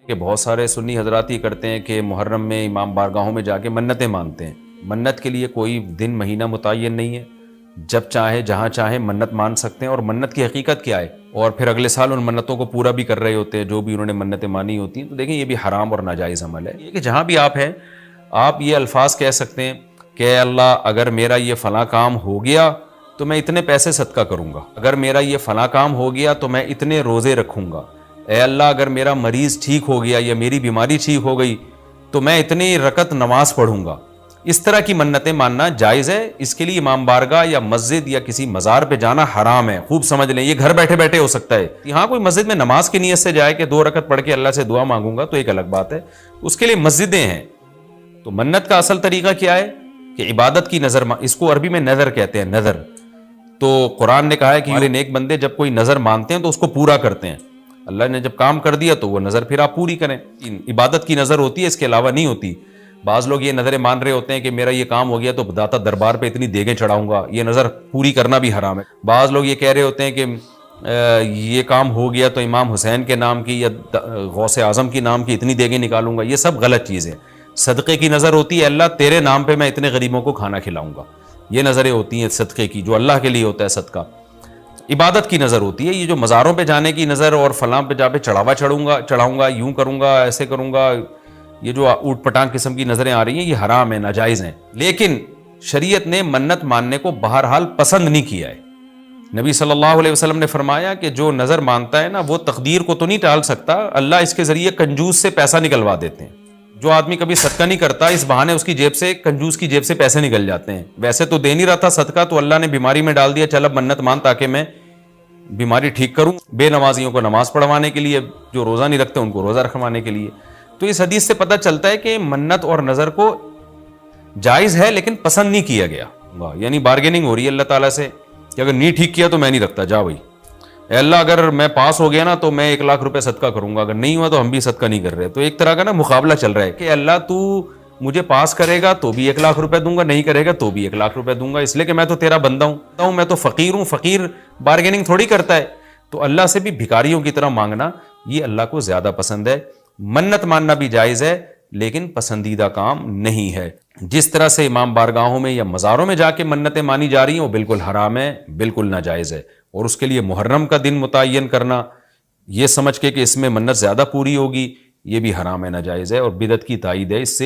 کہ بہت سارے سنی حضرات یہ کرتے ہیں کہ محرم میں امام بارگاہوں میں جا کے منتیں مانتے ہیں۔ منت کے لیے کوئی دن مہینہ متعین نہیں ہے، جب چاہے جہاں چاہے منت مان سکتے ہیں، اور منت کی حقیقت کیا ہے، اور پھر اگلے سال ان منتوں کو پورا بھی کر رہے ہوتے ہیں جو بھی انہوں نے منتیں مانی ہوتی ہیں۔ تو دیکھیں یہ بھی حرام اور ناجائز عمل ہے۔ یہ کہ جہاں بھی آپ ہیں آپ یہ الفاظ کہہ سکتے ہیں کہ اے اللہ اگر میرا یہ فلاں کام ہو گیا تو میں اتنے پیسے صدقہ کروں گا، اگر میرا یہ فلاں کام ہو گیا تو میں اتنے روزے رکھوں گا، اے اللہ اگر میرا مریض ٹھیک ہو گیا یا میری بیماری ٹھیک ہو گئی تو میں اتنی رکعت نماز پڑھوں گا۔ اس طرح کی منتیں ماننا جائز ہے، اس کے لیے امام بارگاہ یا مسجد یا کسی مزار پہ جانا حرام ہے۔ خوب سمجھ لیں، یہ گھر بیٹھے بیٹھے ہو سکتا ہے۔ یہاں کوئی مسجد میں نماز کی نیت سے جائے کہ 2 رکعت پڑھ کے اللہ سے دعا مانگوں گا تو ایک الگ بات ہے، اس کے لیے مسجدیں ہیں۔ تو منت کا اصل طریقہ کیا ہے کہ عبادت کی نظر، اس کو عربی میں نظر کہتے ہیں، نظر۔ تو قرآن نے کہا ہے کہ ہمارے نیک بندے جب کوئی نظر مانتے ہیں تو اس کو پورا کرتے ہیں۔ اللہ نے جب کام کر دیا تو وہ نظر پھر آپ پوری کریں۔ عبادت کی نظر ہوتی ہے، اس کے علاوہ نہیں ہوتی۔ بعض لوگ یہ نظریں مان رہے ہوتے ہیں کہ میرا یہ کام ہو گیا تو داتا دربار پہ اتنی دیگیں چڑھاؤں گا، یہ نظر پوری کرنا بھی حرام ہے۔ بعض لوگ یہ کہہ رہے ہوتے ہیں کہ یہ کام ہو گیا تو امام حسین کے نام کی یا غوث اعظم کی نام کی اتنی دیگیں نکالوں گا، یہ سب غلط چیزیں۔ صدقے کی نظر ہوتی ہے اللہ تیرے نام پہ میں اتنے غریبوں کو کھانا کھلاؤں گا، یہ نظریں ہوتی ہیں صدقے کی، جو اللہ کے لیے ہوتا ہے صدقہ۔ عبادت کی نظر ہوتی ہے یہ جو مزاروں پہ جانے کی نظر اور فلاں پہ جا پہ چڑھاؤں گا، یوں کروں گا، ایسے کروں گا، یہ جو اوٹ پٹانگ قسم کی نظریں آ رہی ہیں یہ حرام ہے، ناجائز ہیں۔ لیکن شریعت نے منت ماننے کو بہرحال پسند نہیں کیا ہے۔ نبی صلی اللہ علیہ وسلم نے فرمایا کہ جو نظر مانتا ہے نا وہ تقدیر کو تو نہیں ٹال سکتا، اللہ اس کے ذریعے کنجوس سے پیسہ نکلوا دیتے ہیں۔ جو آدمی کبھی صدقہ نہیں کرتا اس بہانے اس کی جیب سے، کنجوس کی جیب سے پیسے نکل جاتے ہیں۔ ویسے تو دے نہیں رہا تھا صدقہ تو اللہ نے بیماری میں ڈال دیا، چل اب منت مان تاکہ میں بیماری ٹھیک کروں، بے نمازیوں کو نماز پڑھوانے کے لیے، جو روزہ نہیں رکھتے ان کو روزہ رکھوانے کے لیے۔ تو اس حدیث سے پتہ چلتا ہے کہ منت اور نظر کو جائز ہے لیکن پسند نہیں کیا گیا، یعنی بارگیننگ ہو رہی ہے اللہ تعالیٰ سے کہ اگر نہیں ٹھیک کیا تو میں نہیں رکھتا، جا بھائی۔ اے اللہ اگر میں پاس ہو گیا نا تو میں 1 لاکھ روپے صدقہ کروں گا، اگر نہیں ہوا تو ہم بھی صدقہ نہیں کر رہے۔ تو ایک طرح کا نا مقابلہ چل رہا ہے کہ اللہ تو مجھے پاس کرے گا تو بھی 1 لاکھ روپے دوں گا، نہیں کرے گا تو بھی 1 لاکھ روپے دوں گا، اس لیے کہ میں تو تیرا بندہ ہوں، میں تو فقیر ہوں۔ فقیر بارگیننگ تھوڑی کرتا ہے۔ تو اللہ سے بھی بھکاریوں کی طرح مانگنا یہ اللہ کو زیادہ پسند ہے۔ منت ماننا بھی جائز ہے لیکن پسندیدہ کام نہیں ہے۔ جس طرح سے امام بارگاہوں میں یا مزاروں میں جا کے منتیں مانی جا رہی ہیں وہ بالکل حرام ہے، بالکل ناجائز ہے، اور اس کے لیے محرم کا دن متعین کرنا یہ سمجھ کے کہ اس میں منت زیادہ پوری ہوگی یہ بھی حرام ہے، ناجائز ہے، اور بدعت کی تائید ہے اس سے۔